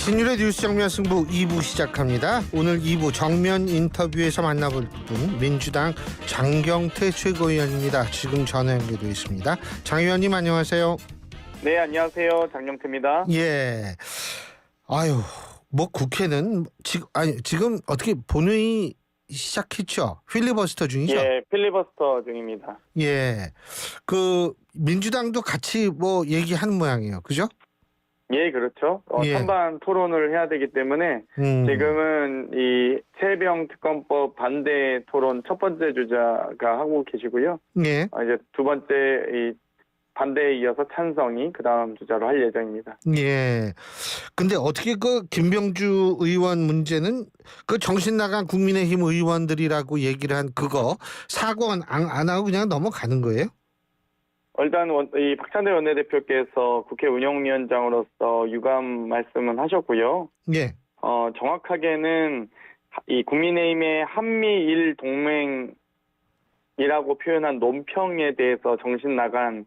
신율의 뉴스 정면 승부 2부 시작합니다. 오늘 2부 정면 인터뷰에서 만나볼 분 민주당 장경태 최고위원입니다. 지금 전화 연결되어 있습니다. 장 의원님 안녕하세요. 네, 안녕하세요. 장경태입니다. 예. 아유, 뭐 국회는 지금 어떻게 본회의 시작했죠? 필리버스터 중이죠? 예, 필리버스터 중입니다. 예. 그 민주당도 같이 뭐 얘기하는 모양이에요. 그죠? 예, 그렇죠. 예. 찬반 토론을 해야 되기 때문에 지금은 이 최병 특검법 반대 토론 첫 번째 주자가 하고 계시고요. 예. 이제 두 번째 이 반대에 이어서 찬성이 그다음 주자로 할 예정입니다. 예. 근데 어떻게 그 김병주 의원 문제는 그 정신 나간 국민의힘 의원들이라고 얘기를 한 그거 사과 안 하고 그냥 넘어가는 거예요? 일단 이 박찬대 원내대표께서 국회 운영위원장으로서 유감 말씀은 하셨고요. 예. 정확하게는 이 국민의힘의 한미일 동맹이라고 표현한 논평에 대해서 정신 나간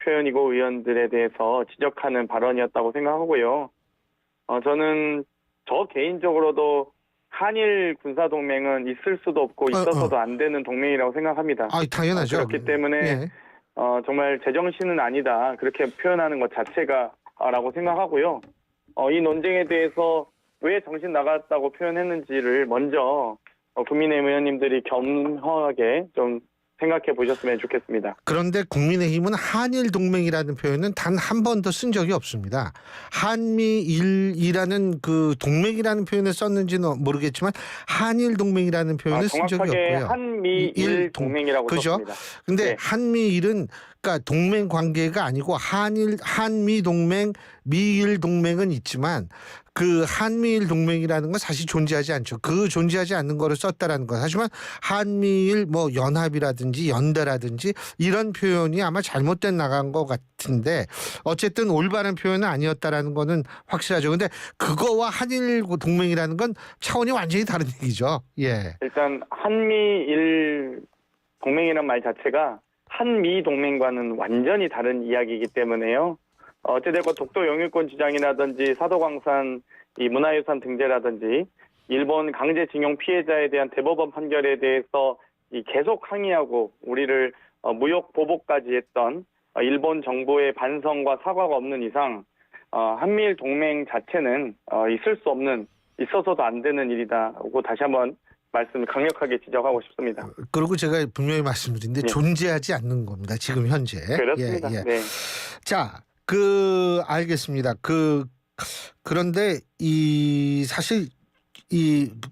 표현이고 의원들에 대해서 지적하는 발언이었다고 생각하고요. 저는 저 개인적으로도 한일 군사동맹은 있을 수도 없고 있어서도 안 되는 동맹이라고 생각합니다. 당연하죠. 그렇기 때문에 예. 정말 제정신은 아니다. 그렇게 표현하는 것 자체가 라고 생각하고요. 이 논쟁에 대해서 왜 정신 나갔다고 표현했는지를 먼저 국민의힘 의원님들이 겸허하게 좀 생각해 보셨으면 좋겠습니다. 그런데 국민의힘은 한일 동맹이라는 표현은 단 한 번도 쓴 적이 없습니다. 한미일이라는 그 동맹이라는 표현을 썼는지는 모르겠지만 한일 동맹이라는 표현을 쓴 적이 정확하게 없고요. 한미일 동맹이라고 그죠? 썼습니다. 근데 네. 한미일은 그러니까 동맹 관계가 아니고 한미 동맹, 미일 동맹은 있지만 그 한미일 동맹이라는 건 사실 존재하지 않죠. 그 존재하지 않는 거를 썼다라는 건 하지만 한미일 뭐 연합이라든지 연대라든지 이런 표현이 아마 잘못된 나간 것 같은데 어쨌든 올바른 표현은 아니었다라는 거는 확실하죠. 근데 그거와 한일 동맹이라는 건 차원이 완전히 다른 얘기죠. 예. 일단 한미일 동맹이라는 말 자체가 한미 동맹과는 완전히 다른 이야기이기 때문에요. 어찌됐건 독도 영유권 주장이라든지 사도광산 이 문화유산 등재라든지 일본 강제징용 피해자에 대한 대법원 판결에 대해서 이 계속 항의하고 우리를 무역 보복까지 했던 일본 정부의 반성과 사과가 없는 이상 한미일 동맹 자체는 있을 수 없는 있어서도 안 되는 일이다고 다시 한번 말씀을 강력하게 지적하고 싶습니다. 그리고 제가 분명히 말씀드린데 예. 존재하지 않는 겁니다. 지금 현재. 그렇습니다. 예. 네. 자, 알겠습니다. 그런데 사실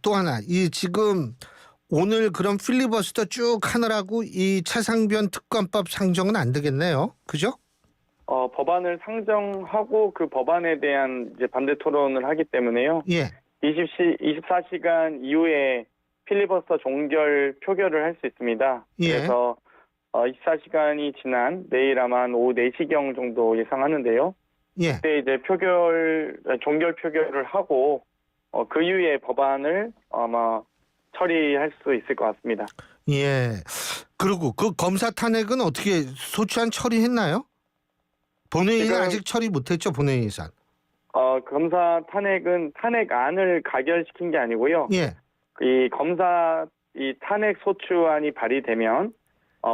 또 하나 지금 오늘 그런 필리버스터 쭉 하느라고 이 차상변 특검법 상정은 안 되겠네요. 그죠? 법안을 상정하고 그 법안에 대한 이제 반대 토론을 하기 때문에요. 예. 24시간 이후에 필리버스터 종결 표결을 할 수 있습니다. 예. 그래서 24시간이 지난 내일 아마 한 오후 4시경 정도 예상하는데요. 예. 그때 이제 종결 표결을 하고 그 이후에 법안을 아마 처리할 수 있을 것 같습니다. 예. 그리고 그 검사 탄핵은 어떻게 소추안 처리했나요? 본회의는 지금, 아직 처리 못했죠, 본회의에서. 검사 탄핵은 탄핵안을 가결시킨 게 아니고요. 예. 이 탄핵 소추안이 발의되면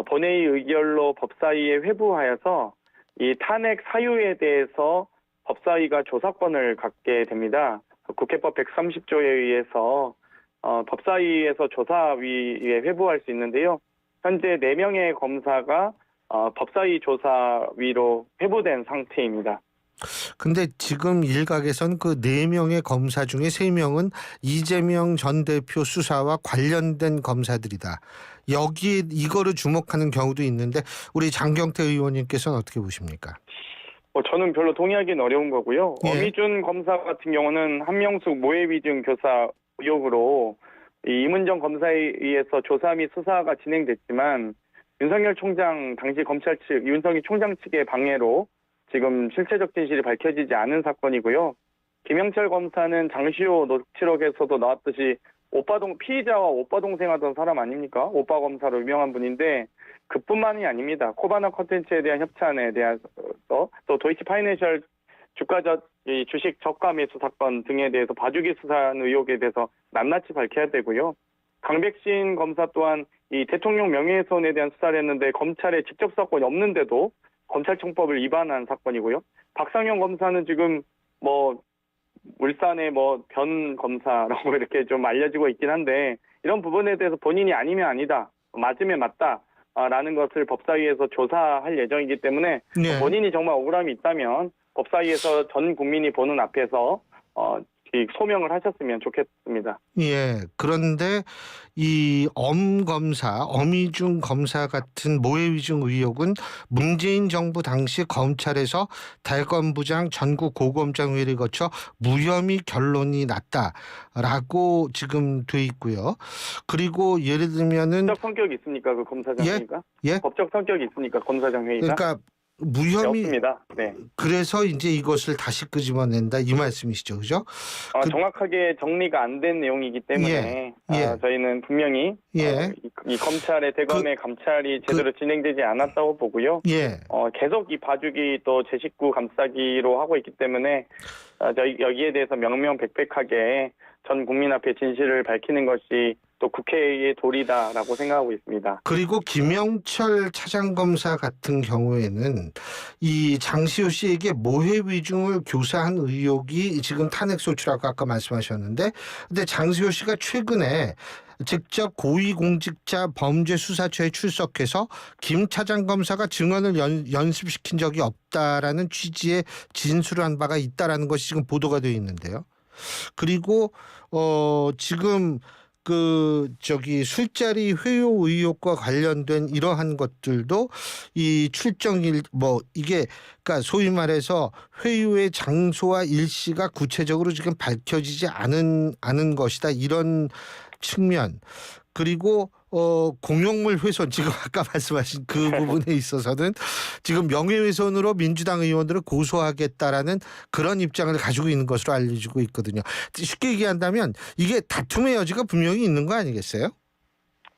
본회의 의결로 법사위에 회부하여서 이 탄핵 사유에 대해서 법사위가 조사권을 갖게 됩니다. 국회법 130조에 의해서 법사위에서 조사위에 회부할 수 있는데요. 현재 4명의 검사가 법사위 조사위로 회부된 상태입니다. 근데 지금 일각에선 그 4명의 검사 중에 3명은 이재명 전 대표 수사와 관련된 검사들이다. 여기에 이거를 주목하는 경우도 있는데 우리 장경태 의원님께서는 어떻게 보십니까? 저는 별로 동의하기는 어려운 거고요. 예. 어미준 검사 같은 경우는 한명숙 모해위증 교사 의혹으로 이문정 검사에 의해서 조사 및 수사가 진행됐지만 윤석열 총장 당시 검찰 측 윤석열 총장 측의 방해로 지금 실체적 진실이 밝혀지지 않은 사건이고요. 김영철 검사는 장시호 녹취록에서도 나왔듯이 피의자와 오빠 동생 하던 사람 아닙니까? 오빠 검사로 유명한 분인데 그뿐만이 아닙니다. 코바나 컨텐츠에 대한 협찬에 대해서 또 도이치 파이낸셜 이 주식 저가 매수 사건 등에 대해서 봐주기 수사한 의혹에 대해서 낱낱이 밝혀야 되고요. 강백신 검사 또한 이 대통령 명예훼손에 대한 수사를 했는데 검찰에 직접 사건이 없는데도 검찰청법을 위반한 사건이고요. 박상현 검사는 지금 뭐 울산의 뭐 변 검사라고 이렇게 좀 알려지고 있긴 한데 이런 부분에 대해서 본인이 아니면 아니다, 맞으면 맞다라는 것을 법사위에서 조사할 예정이기 때문에 네. 본인이 정말 억울함이 있다면 법사위에서 전 국민이 보는 앞에서 이 소명을 하셨으면 좋겠습니다. 예. 그런데 이 검사, 엄희중 검사 같은 모해위증 의혹은 문재인 정부 당시 검찰에서 대검부장 전국 고검장회의를 거쳐 무혐의 결론이 났다라고 지금 돼 있고요. 그리고 예를 들면은 법적 성격이 있습니까? 그 검사장 회의가? 예? 법적 성격이 있습니까? 검사장 회의가? 그러니까 네, 무혐의 없습니다. 네. 그래서 이제 이것을 다시 끄집어낸다 이 말씀이시죠, 그죠? 정확하게 정리가 안 된 내용이기 때문에 저희는 분명히 예. 이 검찰의 대검의 감찰이 제대로 진행되지 않았다고 보고요. 예. 계속 이 봐주기 또 제 식구 감싸기로 하고 있기 때문에 여기에 대해서 명명백백하게 전 국민 앞에 진실을 밝히는 것이 또 국회의 도리다라고 생각하고 있습니다. 그리고 김영철 차장검사 같은 경우에는 이 장시호 씨에게 모해 위증을 교사한 의혹이 지금 탄핵 소추라고 아까 말씀하셨는데, 근데 장시호 씨가 최근에 직접 고위공직자 범죄수사처에 출석해서 김 차장검사가 증언을 연습시킨 적이 없다라는 취지의 진술을 한 바가 있다라는 것이 지금 보도가 되어 있는데요. 그리고 지금 술자리 회유 의혹과 관련된 이러한 것들도 이 출정일 이게 그러니까 소위 말해서 회유의 장소와 일시가 구체적으로 지금 밝혀지지 않은 것이다, 이런 측면. 그리고 공용물 훼손, 지금 아까 말씀하신 그 부분에 있어서는 지금 명예훼손으로 민주당 의원들을 고소하겠다라는 그런 입장을 가지고 있는 것으로 알려지고 있거든요. 쉽게 얘기한다면 이게 다툼의 여지가 분명히 있는 거 아니겠어요?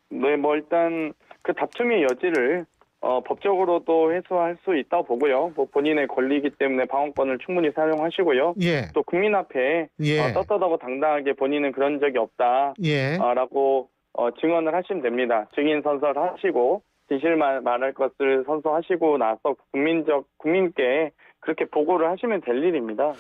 네, 일단 그 다툼의 여지를 법적으로도 해소할 수 있다고 보고요. 본인의 권리이기 때문에 방어권을 충분히 사용하시고요. 예. 또 국민 앞에 떳떳하고 당당하게 본인은 그런 적이 없다. 예. 라고 증언을 하시면 됩니다. 증인 선서하시고 진실만 말할 것을 선서하시고 나서 국민께 그렇게 보고를 하시면 될 일입니다.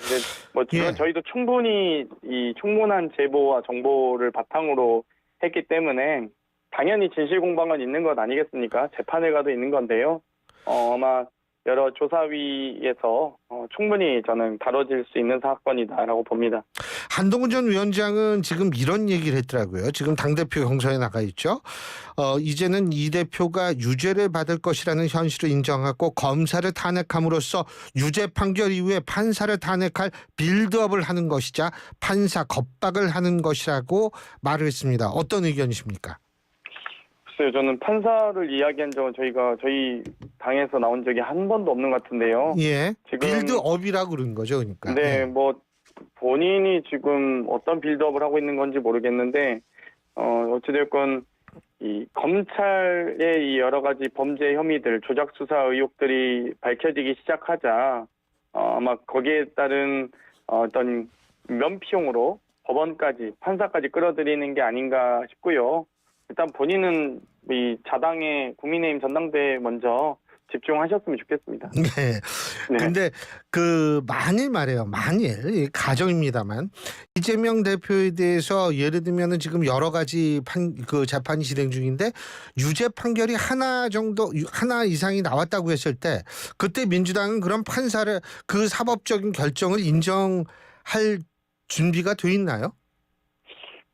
근데 저희도 충분히 이 충분한 제보와 정보를 바탕으로 했기 때문에 당연히 진실 공방은 있는 것 아니겠습니까? 재판에 가도 있는 건데요. 아마 여러 조사위에서 충분히 저는 다뤄질 수 있는 사건이다라고 봅니다. 한동훈 전 위원장은 지금 이런 얘기를 했더라고요. 지금 당대표 경선에 나가 있죠. 이제는 이 대표가 유죄를 받을 것이라는 현실을 인정하고 검사를 탄핵함으로써 유죄 판결 이후에 판사를 탄핵할 빌드업을 하는 것이자 판사 겁박을 하는 것이라고 말을 했습니다. 어떤 의견이십니까? 글쎄요, 저는 판사를 이야기한 적은 저희 당에서 나온 적이 한 번도 없는 것 같은데요. 예. 지금 빌드업이라고 그런 거죠, 그러니까. 네, 예. 본인이 지금 어떤 빌드업을 하고 있는 건지 모르겠는데 어찌됐건 이 검찰의 이 여러 가지 범죄 혐의들, 조작 수사 의혹들이 밝혀지기 시작하자 아마 거기에 따른 어떤 면피용으로 법원까지 판사까지 끌어들이는 게 아닌가 싶고요. 일단 본인은 이 자당의 국민의힘 전당대회에 먼저 집중하셨으면 좋겠습니다. 네. 근데 만일 가정입니다만 이재명 대표에 대해서 예를 들면은 지금 여러 가지 재판이 진행 중인데 유죄 판결이 하나 이상이 나왔다고 했을 때 그때 민주당은 그런 판사를 그 사법적인 결정을 인정할 준비가 돼 있나요?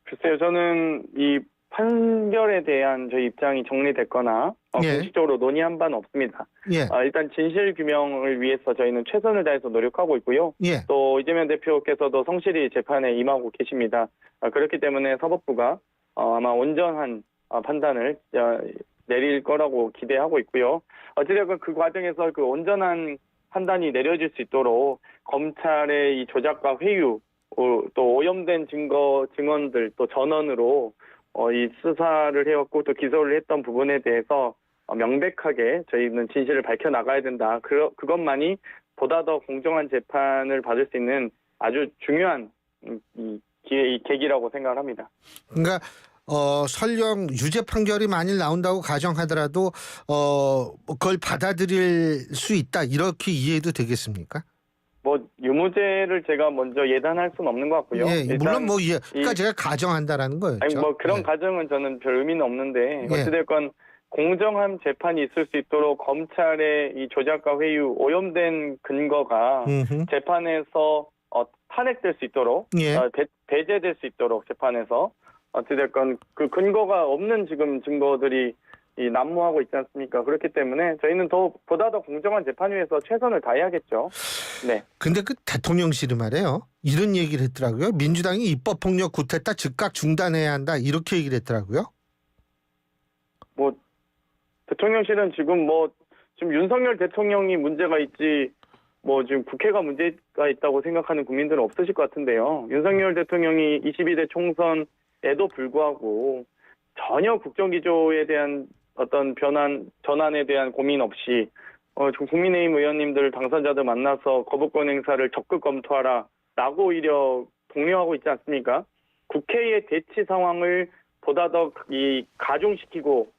글쎄요, 저는 이 판결에 대한 저희 입장이 정리됐거나 공식적으로 논의한 바는 없습니다. 일단 진실 규명을 위해서 저희는 최선을 다해서 노력하고 있고요. 또 이재명 대표께서도 성실히 재판에 임하고 계십니다. 그렇기 때문에 사법부가 아마 온전한 판단을 내릴 거라고 기대하고 있고요. 어찌됐건 그 과정에서 그 온전한 판단이 내려질 수 있도록 검찰의 이 조작과 회유, 또 오염된 증언들, 또 전원으로 이 수사를 해왔고 또 기소를 했던 부분에 대해서 명백하게 저희는 진실을 밝혀나가야 된다. 그것만이 보다 더 공정한 재판을 받을 수 있는 아주 중요한 이 계기라고 생각을 합니다. 그러니까 설령 유죄 판결이 만일 나온다고 가정하더라도 그걸 받아들일 수 있다 이렇게 이해도 되겠습니까? 뭐 유무죄를 제가 먼저 예단할 수는 없는 것 같고요. 예, 일단 물론 뭐 그러니까 제가 가정한다라는 거였죠. 아니 뭐 그런 예. 가정은 저는 별 의미는 없는데 예. 어찌됐건 공정한 재판이 있을 수 있도록 검찰의 이 조작과 회유, 오염된 근거가 음흠. 재판에서 탄핵될 수 있도록 예. 배제될 수 있도록 재판에서 어찌됐건 그 근거가 없는 지금 증거들이 난무하고 있지 않습니까? 그렇기 때문에 저희는 보다 더 공정한 재판 위해서 최선을 다해야겠죠. 네. 근데 그 대통령실이 말이에요. 이런 얘기를 했더라고요. 민주당이 입법폭력 구태타 즉각 중단해야 한다 이렇게 얘기를 했더라고요. 뭐 대통령실은 지금 지금 윤석열 대통령이 문제가 있지 지금 국회가 문제가 있다고 생각하는 국민들은 없으실 것 같은데요. 윤석열 대통령이 22대 총선에도 불구하고 전혀 국정기조에 대한 어떤 전환에 대한 고민 없이 지금 국민의힘 의원님들 당선자들 만나서 거부권 행사를 적극 검토하라라고 오히려 독려하고 있지 않습니까? 국회의 대치 상황을 보다 더 가중시키고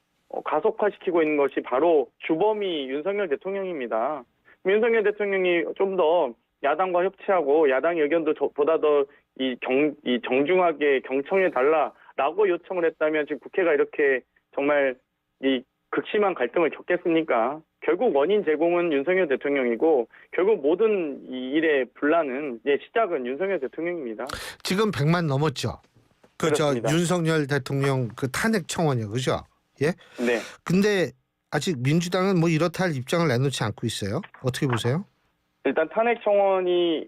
가속화시키고 있는 것이 바로 주범이 윤석열 대통령입니다. 윤석열 대통령이 좀 더 야당과 협치하고 야당의 의견도 보다 더 정중하게 경청해 달라라고 요청을 했다면 지금 국회가 이렇게 정말 이 극심한 갈등을 겪겠습니까? 결국 원인 제공은 윤석열 대통령이고 결국 모든 이 일의 분란은 시작은 윤석열 대통령입니다. 지금 100만 넘었죠. 그렇습니다. 윤석열 대통령 그 탄핵 청원이요, 그죠? 예. 네. 근데 아직 민주당은 뭐 이렇다 할 입장을 내놓지 않고 있어요. 어떻게 보세요? 일단 탄핵 청원이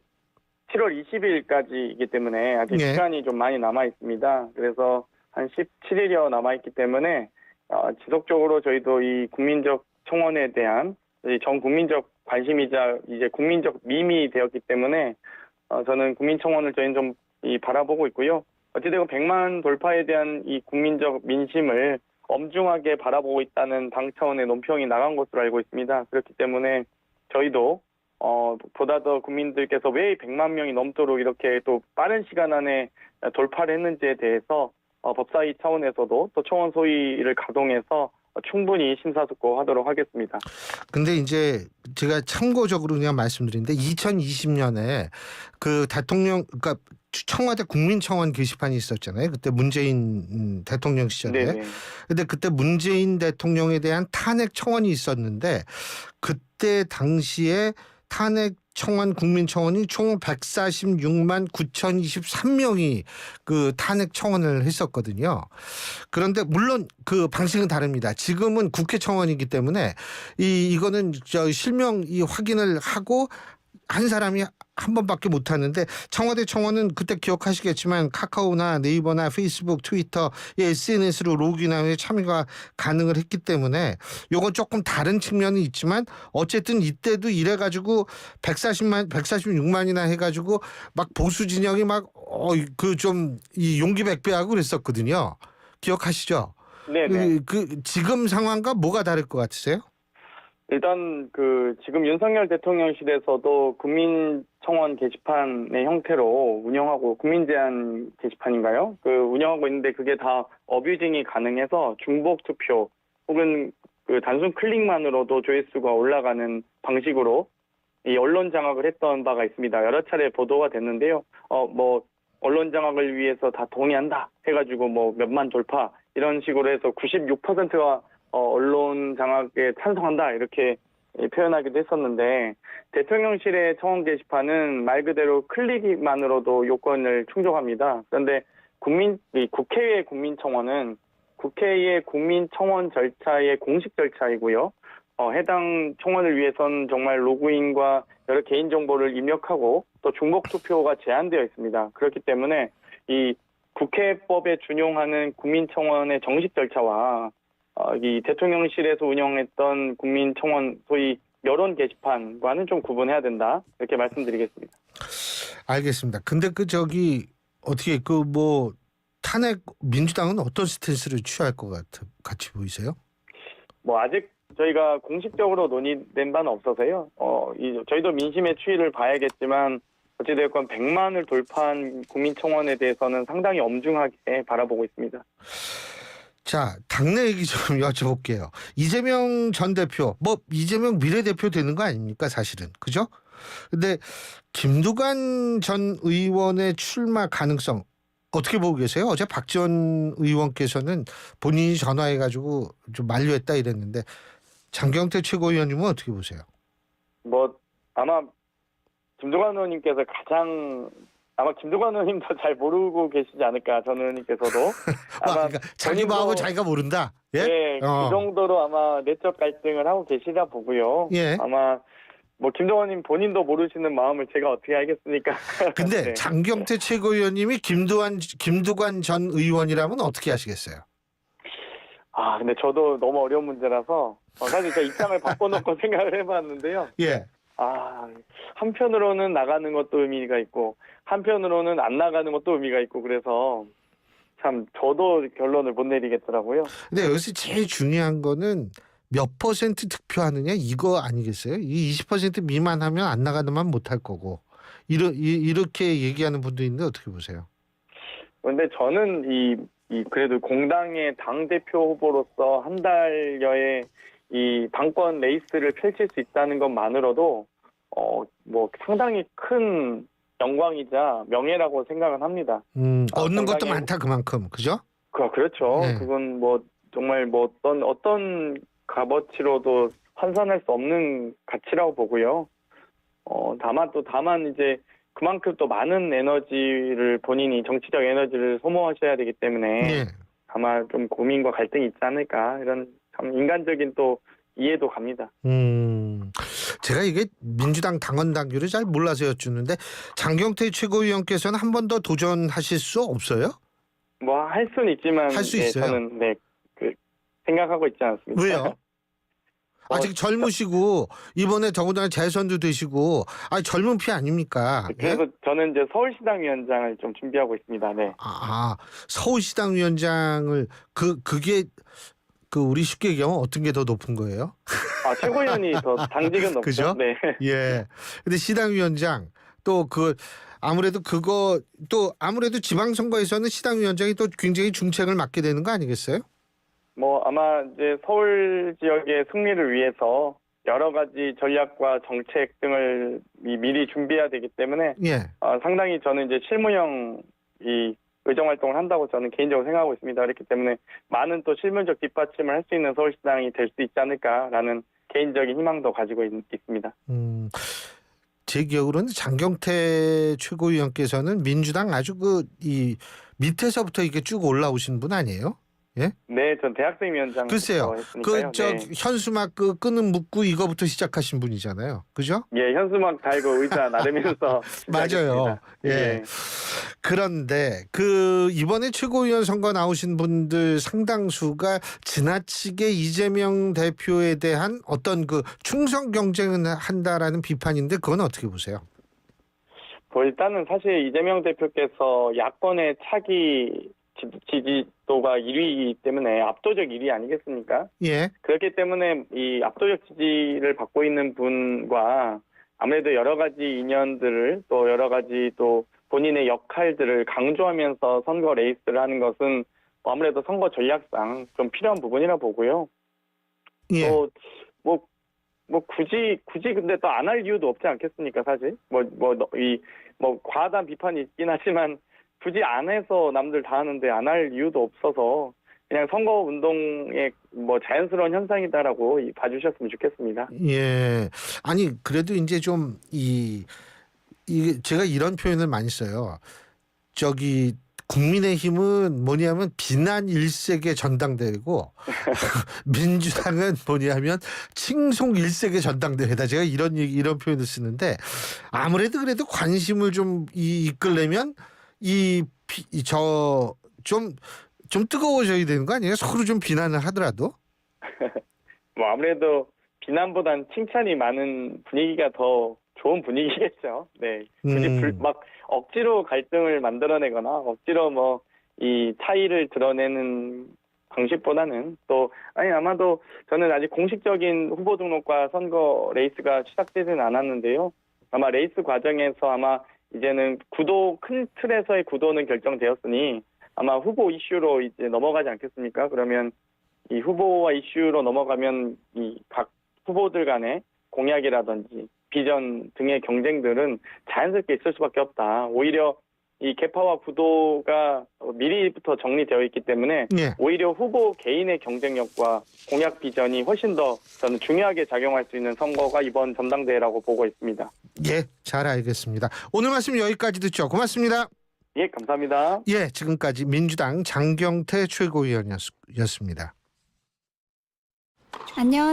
7월 20일까지이기 때문에 아직 예. 시간이 좀 많이 남아 있습니다. 그래서 한 17일여 남아 있기 때문에 지속적으로 저희도 이 국민적 청원에 대한 전 국민적 관심이자 이제 국민적 밈이 되었기 때문에 저는 국민 청원을 저희는 좀 바라보고 있고요. 어찌되건 100만 돌파에 대한 이 국민적 민심을 엄중하게 바라보고 있다는 당 차원의 논평이 나간 것으로 알고 있습니다. 그렇기 때문에 저희도 보다 더 국민들께서 왜 100만 명이 넘도록 이렇게 또 빠른 시간 안에 돌파를 했는지에 대해서 법사위 차원에서도 또 청원 소위를 가동해서 충분히 심사숙고하도록 하겠습니다. 근데 이제 제가 참고적으로 그냥 말씀드리는데 2020년에 그 그러니까 청와대 국민청원 게시판이 있었잖아요. 그때 문재인 대통령 시절에. 네네. 근데 그때 문재인 대통령에 대한 탄핵 청원이 있었는데 그때 당시에 탄핵 청원 국민청원이 총 146만 9,023명이 그 탄핵 청원을 했었거든요. 그런데 물론 그 방식은 다릅니다. 지금은 국회 청원이기 때문에 이거는 실명 확인을 하고 한 사람이 한 번밖에 못 하는데 청와대 청원은 그때 기억하시겠지만 카카오나 네이버나 페이스북, 트위터 SNS로 로그인하면 참여가 가능을 했기 때문에 요건 조금 다른 측면이 있지만 어쨌든 이때도 이래가지고 146만이나 해가지고 막 보수 진영이 막 그 좀 용기 백배하고 그랬었거든요. 기억하시죠? 네네. 지금 상황과 뭐가 다를 것 같으세요? 일단 지금 윤석열 대통령실에서도 국민청원 게시판의 형태로 운영하고 국민제안 게시판인가요? 운영하고 있는데 그게 다 어뷰징이 가능해서 중복 투표 혹은 단순 클릭만으로도 조회수가 올라가는 방식으로 이 언론 장악을 했던 바가 있습니다. 여러 차례 보도가 됐는데요. 언론 장악을 위해서 다 동의한다 해가지고 몇만 돌파 이런 식으로 해서 96%가 언론 장악에 찬성한다 이렇게 표현하기도 했었는데 대통령실의 청원 게시판은 말 그대로 클릭만으로도 요건을 충족합니다. 그런데 국회의 국민청원은 국회의 국민청원 절차의 공식 절차이고요. 해당 청원을 위해선 정말 로그인과 여러 개인정보를 입력하고 또 중복 투표가 제한되어 있습니다. 그렇기 때문에 이 국회법에 준용하는 국민청원의 정식 절차와 이 대통령실에서 운영했던 국민청원 소위 여론 게시판과는 좀 구분해야 된다 이렇게 말씀드리겠습니다. 알겠습니다. 근데 어떻게 탄핵 민주당은 어떤 스탠스를 취할 것 같이 보이세요? 아직 저희가 공식적으로 논의된 바는 없어서요. 저희도 민심의 추이를 봐야겠지만 어찌됐건 100만을 돌파한 국민청원에 대해서는 상당히 엄중하게 바라보고 있습니다. 자, 당내 얘기 좀 여쭤볼게요. 이재명 전 대표, 뭐 이재명 비례대표 되는 거 아닙니까, 사실은. 그죠? 근데 김두관 전 의원의 출마 가능성 어떻게 보고 계세요? 어제 박 전 의원께서는 본인이 전화해가지고 좀 만류했다 이랬는데 장경태 최고위원님은 어떻게 보세요? 뭐 아마 김두관 의원님께서 아마 김두관 의원님도 잘 모르고 계시지 않을까, 전 의원님께서도. 아마 그러니까 자기 마음을 자기가 모른다. 예? 네, 그 정도로 아마 내적 갈등을 하고 계시다 보고요. 예. 아마 뭐 김두관님 본인도 모르시는 마음을 제가 어떻게 알겠습니까? 근데 네. 장경태 최고위원님이 김두관 전 의원이라면 어떻게 하시겠어요? 근데 저도 너무 어려운 문제라서 사실 제가 입장을 바꿔놓고 생각을 해봤는데요. 예. 한편으로는 나가는 것도 의미가 있고 한편으로는 안 나가는 것도 의미가 있고 그래서 참 저도 결론을 못 내리겠더라고요. 근데 여기서 제일 중요한 거는 몇 % 득표하느냐 이거 아니겠어요? 이 20% 미만하면 안 나가더만 못할 거고 이렇게 얘기하는 분도 있는데 어떻게 보세요? 근데 저는 그래도 공당의 당 대표 후보로서 한 달여의 이 당권 레이스를 펼칠 수 있다는 것만으로도 뭐 상당히 큰 영광이자 명예라고 생각은 합니다. 얻는 것도 많다 그만큼, 그죠? 그렇죠. 네. 그건 뭐 정말 뭐 어떤 값어치로도 환산할 수 없는 가치라고 보고요. 다만 이제 그만큼 또 많은 에너지를 본인이 정치적 에너지를 소모하셔야 되기 때문에 네. 아마 좀 고민과 갈등이 있지 않을까, 이런 참 인간적인 또 이해도 갑니다. 제가 이게 민주당 당원 당규를 잘 몰라서 여쭙는데 장경태 최고위원께서는 한 번 더 도전하실 수 없어요? 뭐 할 수는 있지만 할 수 있어요? 저는 생각하고 있지 않습니다. 왜요? 아직 젊으시고 이번에 더군다나 재선도 되시고 젊은 피 아닙니까? 그래서 예? 저는 이제 서울시당 위원장을 좀 준비하고 있습니다. 네. 서울시당 위원장을 그게 우리 쉽게 얘기하면 어떤 게 더 높은 거예요? 최고위원이 더 당직은 높죠. 그죠? 네. 예. 근데 시당위원장 또 아무래도 아무래도 지방선거에서는 시당위원장이 또 굉장히 중책을 맡게 되는 거 아니겠어요? 뭐 아마 이제 서울 지역의 승리를 위해서 여러 가지 전략과 정책 등을 미리 준비해야 되기 때문에 예. 상당히 저는 이제 실무형 의정 활동을 한다고 저는 개인적으로 생각하고 있습니다. 그렇기 때문에 많은 또 실무적 뒷받침을 할 수 있는 서울시당이 될 수 있지 않을까라는 개인적인 희망도 가지고 있습니다. 제 기억으로는 장경태 최고위원께서는 민주당 아주 이 밑에서부터 이게 쭉 올라오신 분 아니에요? 예? 네, 전 대학생위원장. 글쎄요. 했으니까요. 현수막 끄는 묶고 이거부터 시작하신 분이잖아요. 그죠? 예, 현수막 달고 의자 나르면서 맞아요. 예. 예. 그런데 이번에 최고위원 선거 나오신 분들 상당수가 지나치게 이재명 대표에 대한 어떤 충성 경쟁을 한다라는 비판인데 그건 어떻게 보세요? 일단은 사실 이재명 대표께서 야권의 차기 지지도가 1위이기 때문에 압도적 1위 아니겠습니까? 예. 그렇기 때문에 이 압도적 지지를 받고 있는 분과 아무래도 여러 가지 인연들을 또 여러 가지 또 본인의 역할들을 강조하면서 선거 레이스를 하는 것은 아무래도 선거 전략상 좀 필요한 부분이라 보고요. 예. 또 굳이 근데 또 안 할 이유도 없지 않겠습니까, 사실? 과다한 비판이 있긴 하지만 굳이 안 해서 남들 다 하는데 안 할 이유도 없어서 그냥 선거 운동의 자연스러운 현상이다라고 봐주셨으면 좋겠습니다. 예. 아니 그래도 이제 좀 제가 이런 표현을 많이 써요. 국민의힘은 뭐냐면 비난 일색의 전당대회고 민주당은 뭐냐면 칭송 일색의 전당대회다. 제가 이런 표현을 쓰는데 아무래도 그래도 관심을 좀 이끌려면 좀 뜨거워져야 되는 거 아니에요? 서로 좀 비난을 하더라도. 아무래도 비난보단 칭찬이 많은 분위기가 더 좋은 분위기겠죠. 네. 굳이 억지로 갈등을 만들어내거나 억지로 이 차이를 드러내는 방식보다는 아마도 저는 아직 공식적인 후보 등록과 선거 레이스가 시작되지는 않았는데요. 아마 레이스 과정에서 아마 이제는 큰 틀에서의 구도는 결정되었으니 아마 후보 이슈로 이제 넘어가지 않겠습니까? 그러면 이 후보와 이슈로 넘어가면 이 각 후보들 간의 공약이라든지 비전 등의 경쟁들은 자연스럽게 있을 수밖에 없다. 오히려 이 개파와 구도가 미리부터 정리되어 있기 때문에 예. 오히려 후보 개인의 경쟁력과 공약 비전이 훨씬 더 저는 중요하게 작용할 수 있는 선거가 이번 전당대회라고 보고 있습니다. 예, 잘 알겠습니다. 오늘 말씀 여기까지 듣죠. 고맙습니다. 예, 감사합니다. 예, 지금까지 민주당 장경태 최고위원이었습니다. 안녕하세요.